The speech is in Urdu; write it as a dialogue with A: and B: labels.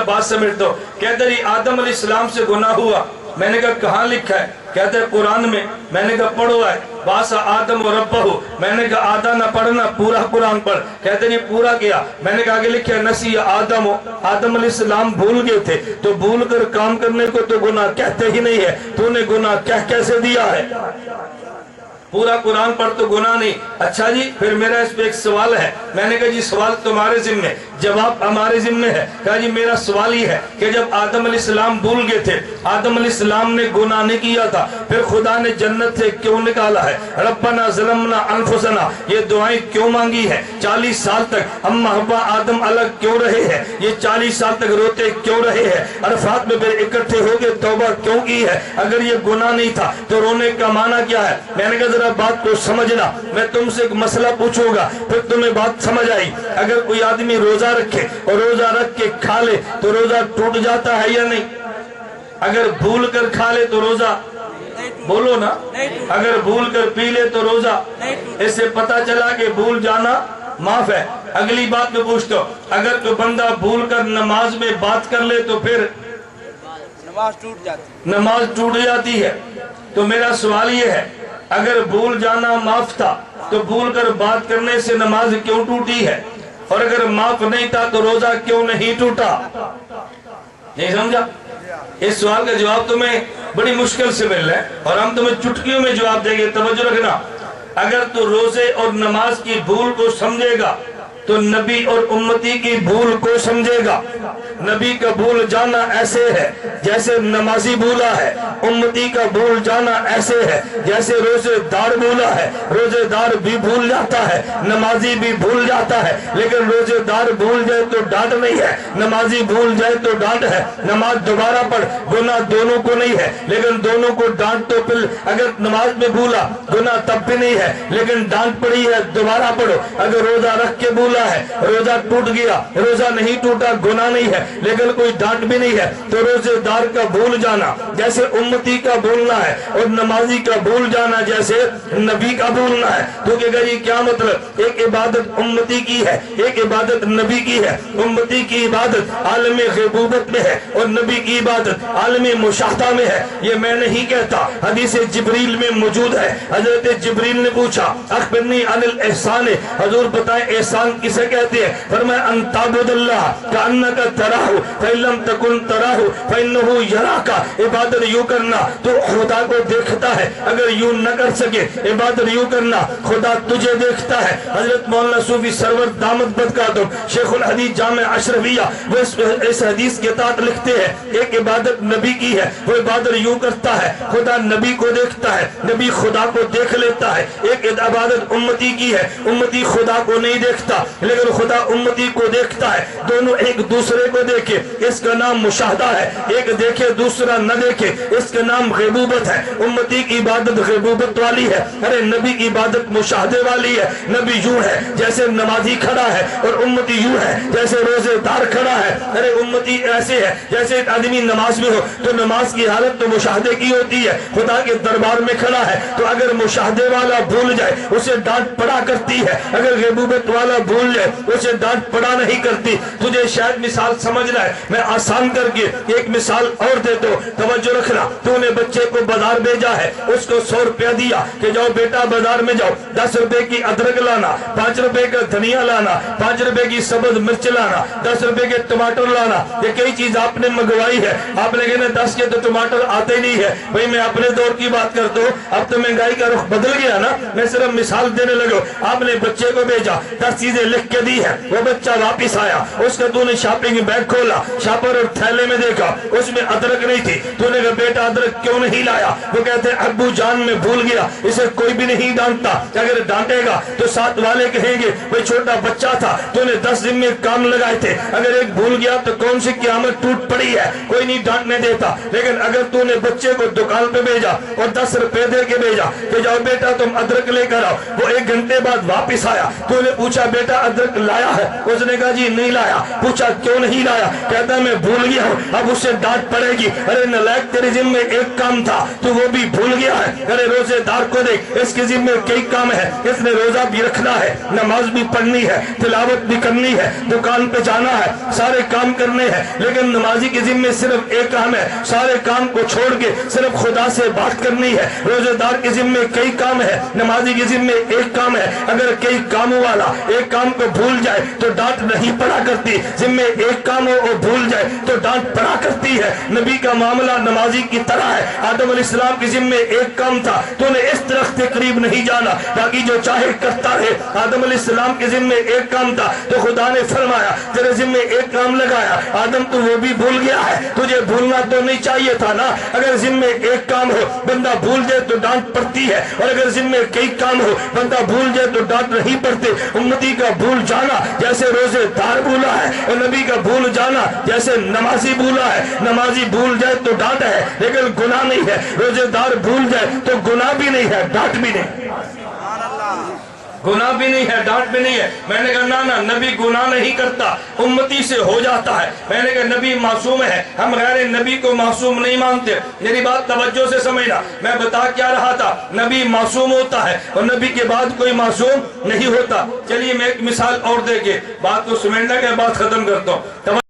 A: بات سمجھتا ہوں. کہتے جی آدم علیہ السلام سے گناہ ہوا. میں نے کہا کہاں لکھا ہے؟ کہتے ہیں قرآن میں. میں نے کہا پڑھو ہے باسا آدم و ربہ. میں نے کہا آدھا نہ پڑھنا پورا قرآن پڑھ. کہتے ہیں پورا کیا. میں نے کہا آگے لکھا ہے نسی آدم. آدم علیہ السلام بھول گئے تھے تو بھول کر کام کرنے کو تو گناہ کہتے ہی نہیں ہے. تو نے گناہ کہہ کیسے دیا ہے؟ پورا قرآن پڑھ تو گناہ نہیں. اچھا جی پھر میرا اس پہ ایک سوال ہے. میں نے کہا جی سوال تمہارے ذمہ جواب ہمارے ذمہ ہے. کہا جی میرا سوال یہ ہے کہ جب آدم علیہ السلام بھول گئے تھے, آدم علیہ السلام نے گناہ نہیں کیا تھا, پھر خدا نے جنت سے کیوں نکالا ہے؟ ربنا ظلمنا انفسنا یہ دعائیں کیوں مانگی ہے؟ 40 سال تک ہم حوا آدم الگ کیوں رہے ہیں؟ یہ 40 سال تک روتے کیوں رہے ہیں؟ عرفات میں پھر اکٹھے ہو کے توبہ کیوں کی ہے؟ اگر یہ گناہ نہیں تھا تو رونے کا معنی کیا ہے؟ میں نے کہا ذرا بات کو سمجھنا. میں تم سے ایک مسئلہ پوچھوں گا پھر تمہیں بات سمجھ آئی. اگر کوئی آدمی روزہ رکھے اور روزہ رکھ کے کھا لے تو روزہ ٹوٹ جاتا ہے یا نہیں؟ اگر بھول کر کھا لے تو روزہ, بولو نا, اگر بھول کر پی لے تو روزہ. اس سے پتا چلا کہ بھول جانا معاف ہے. اگلی بات میں پوچھتا ہوں, اگر کوئی بندہ بھول کر نماز میں بات کر لے تو پھر نماز ٹوٹ جاتی ہے. تو میرا سوال یہ ہے اگر بھول جانا معاف تھا تو بھول کر بات کرنے سے نماز کیوں ٹوٹی ہے؟ اور اگر معاف نہیں تھا تو روزہ کیوں نہیں ٹوٹا؟ نہیں سمجھا؟ اس سوال کا جواب تمہیں بڑی مشکل سے مل رہا ہے اور ہم تمہیں چٹکیوں میں جواب دیں گے. توجہ رکھنا. اگر تو روزے اور نماز کی بھول کو سمجھے گا تو نبی اور امتی کی بھول کو سمجھے گا. نبی کا بھول جانا ایسے ہے جیسے نمازی بھولا ہے, امتی کا بھول جانا ایسے ہے جیسے روزے دار بھولا ہے. روزے دار بھی بھول جاتا ہے, نمازی بھی بھول جاتا ہے, لیکن روزے دار بھول جائے تو ڈانٹ نہیں ہے, نمازی بھول جائے تو ڈانٹ ہے. نماز دوبارہ پڑھ, گناہ دونوں کو نہیں ہے لیکن دونوں کو ڈانٹ. تو پھر اگر نماز میں بھولا گناہ تب بھی نہیں ہے لیکن ڈانٹ پڑی ہے دوبارہ پڑھو. اگر روزہ رکھ کے بھولا ہے, روزہ ٹوٹ گیا, روزہ نہیں ٹوٹا گناہ نہیں ہے لیکن کوئی ڈانٹ بھی نہیں ہے. تو روزے دار کا بھول جانا جیسے امتی کا بھولنا ہے اور نمازی کا بھول جانا جیسے نبی کا بھولنا ہے. تو کہ جی کیا مطلب؟ ایک عبادت امتی کی ہے, ایک عبادت نبی کی ہے. امتی کی عبادت عالم غیبوبت میں ہے اور نبی کی عبادت عالم مشاہدہ میں ہے. یہ میں نہیں کہتا, حدیث جبریل میں موجود ہے. حضرت جبریل نے پوچھا اخبرنی عن الاحسان, حضور بتائیں احسان کسے کہتے ہیں؟ فرمایا ان تعبد اللہ کأنک تراہ فإن لم تکن تراہ فإنہ یراک. عبادت یوں کرنا تو خدا کو دیکھتا ہے, اگر یوں نہ کر سکے عبادت یوں کرنا خدا تجھے دیکھتا ہے. حضرت مولانا صوفی سرور دامت بدقاتم شیخ الحدیث جامع اشرفیہ وہ اس حدیث کے تحت لکھتے ہیں ایک عبادت نبی کی ہے, وہ عبادت یوں کرتا ہے خدا نبی کو دیکھتا ہے, نبی خدا کو دیکھ لیتا ہے. ایک عبادت امتی کی ہے, امتی خدا کو نہیں دیکھتا لیکن خدا امتی کو دیکھتا ہے. دونوں ایک دوسرے کو دیکھے, اس کا نام مشاہدہ ہے. ایک دیکھے دوسرا نہ دیکھے, اس کا نام غیبوبت ہے. امتی کی عبادت غیبوبت والی ہے, ارے نبی کی عبادت مشاہدے والی ہے. نبی یوں ہے جیسے نمازی کھڑا ہے اور امتی یوں ہے جیسے روزے دار کھڑا ہے. ارے امتی ایسے ہے جیسے ایک آدمی نماز میں ہو تو نماز کی حالت تو مشاہدے کی ہوتی ہے, خدا کے دربار میں کھڑا ہے. تو اگر مشاہدے والا بھول جائے اسے ڈانٹ پڑا کرتی ہے, اگر غیبوبت والا بھول جائے اسے ڈانٹ پڑا نہیں کرتی. تجھے شاید مثال سمجھنا ہے, میں آسان کر کے ایک مثال اور دیتا ہوں, توجہ رکھنا. تو نے بچے کو بازار بھیجا ہے, اس کو 100 روپیہ دیا کہ جاؤ بیٹا بازار میں جاؤ, 10 روپے کی ادرک لانا, 5 روپے کا دھنیا لانا, 5 روپے کی سبز مرچ لانا, 10 روپے کے ٹماٹر لانا. یہ کئی چیز آپ نے منگوائی ہے. آپ نے کہنا 10 کے تو ٹماٹر آتے نہیں ہے. بھئی میں اپنے دور کی بات کرتا ہوں, اب تو مہنگائی کا رخ بدل گیا نا, میں صرف مثال دینے لگا. آپ نے بچے کو بھیجا, 10 چیزیں لکھ کے دی ہے, وہ بچہ واپس آیا, اس کا تو نے شاپنگ بیگ کھولا, شاپر اور تھیلے میں دیکھا اس میں ادرک نہیں تھی. تو نے کہا بیٹا ادرک کیوں نہیں لایا؟ وہ کہتے ہیں ابو جان میں بھول گیا. اسے کوئی بھی نہیں ڈانٹتا, اگر ڈانٹے گا تو ساتھ والے کہیں گے بھئی چھوٹا بچہ تھا, تو نے 10 دن میں کام لگائے تھے, اگر ایک بھول گیا تو کون سی قیامت ٹوٹ پڑی ہے, کوئی نہیں ڈانٹنے دیتا. لیکن اگر تو نے بچے کو دکان پہ بھیجا اور 10 روپے دے کے بھیجا کہ جاؤ بیٹا تم ادرک لے کر آؤ, وہ 1 گھنٹے بعد واپس آیا, تو نے پوچھا بیٹا ادرک لایا ہے؟ اس نے کہا جی نہیں لایا۔ پوچھا کیوں نہیں لایا؟ کہتا ہے میں بھول گیا ہوں۔ اب اس سے ڈانٹ پڑے گی، ارے نالائق تیرے ذمہ میں ایک کام تھا تو وہ بھی بھول گیا ہے۔ ارے روزے دار کو دیکھ، اس کے ذمہ کئی کام ہے، اس نے روزہ بھی رکھنا ہے، نماز بھی پڑھنی ہے، تلاوت بھی کرنی ہے، دکان پہ جانا ہے، سارے کام کرنے ہیں، لیکن نمازی کے ذمہ صرف ایک کام ہے، سارے کام کو چھوڑ کے صرف خدا سے بات کرنی ہے۔ روزے دار کے ذمہ کئی کام ہے، نمازی کے ذمہ ایک کام ہے۔ اگر کئی کاموں والا ایک کام کو بھول جائے تو ڈانٹ نہیں پڑا کرتی، ذمہ ایک کام ہو وہ بھول جائے تو ڈانٹ پڑا کرتی ہے۔ نبی کا معاملہ نمازی کی طرح ہے۔ آدم علیہ السلام کے ذمہ ایک کام تھا، تو نے اس درخت کے قریب نہیں جانا، باقی جو چاہے کرتا رہے۔ آدم علیہ السلام کے ذمہ ایک کام تھا تو خدا نے فرمایا تیرے ذمہ ایک کام لگایا، آدم تو وہ بھی بھول گیا ہے، تجھے بھولنا تو نہیں چاہیے تھا نا۔ اگر ذمہ ایک کام ہو بندہ بھول جائے تو ڈانٹ پڑتی ہے، اور اگر ذمہ کئی کام ہو بندہ بھول جائے تو ڈانٹ نہیں پڑتے۔ امتی کا بھول جانا جیسے روزے دار بھولا ہے، اور نبی کا بھول جانا جیسے نمازی بھولا ہے۔ نمازی بھول جائے تو ڈانٹ ہے لیکن گناہ نہیں ہے، روزے دار بھول جائے تو گناہ بھی نہیں ہے، ڈانٹ بھی نہیں، گناہ بھی نہیں ہے، ڈانٹ بھی نہیں ہے۔ میں نے کہا نا نبی گناہ نہیں کرتا، امتی سے ہو جاتا ہے۔ میں نے کہا نبی معصوم ہے، ہم غیر نبی کو معصوم نہیں مانتے۔ میری بات توجہ سے سمجھنا، میں بتا کیا رہا تھا، نبی معصوم ہوتا ہے اور نبی کے بعد کوئی معصوم نہیں ہوتا۔ چلیے میں ایک مثال اور دے کے بات کو سمیٹنے کے بعد ختم کرتا ہوں۔